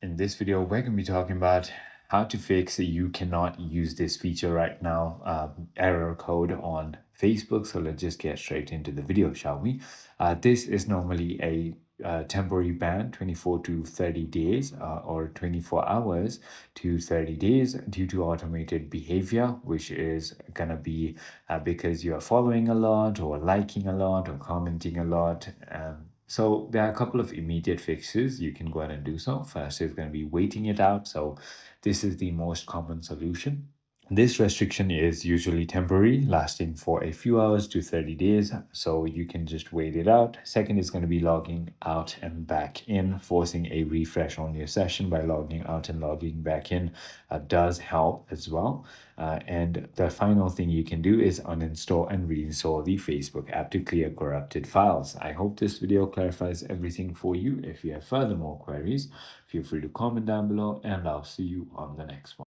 In this video, we're going to be talking about how to fix you cannot use this feature right now error code on Facebook. So let's just get straight into the video, shall we? This is normally a temporary ban, 24 to 30 days or 24 hours to 30 days due to automated behavior, which is going to be because you are following a lot or liking a lot or commenting a lot. So there are a couple of immediate fixes. You can go ahead and do so. First is going to be waiting it out. So this is the most common solution. This restriction is usually temporary, lasting for a few hours to 30 days, so you can just wait it out. Second is going to be logging out and back in. Forcing a refresh on your session by logging out and logging back in does help as well. And the final thing you can do is uninstall and reinstall the Facebook app to clear corrupted files. I hope this video clarifies everything for you. If you have further more queries, feel free to comment down below, and I'll see you on the next one.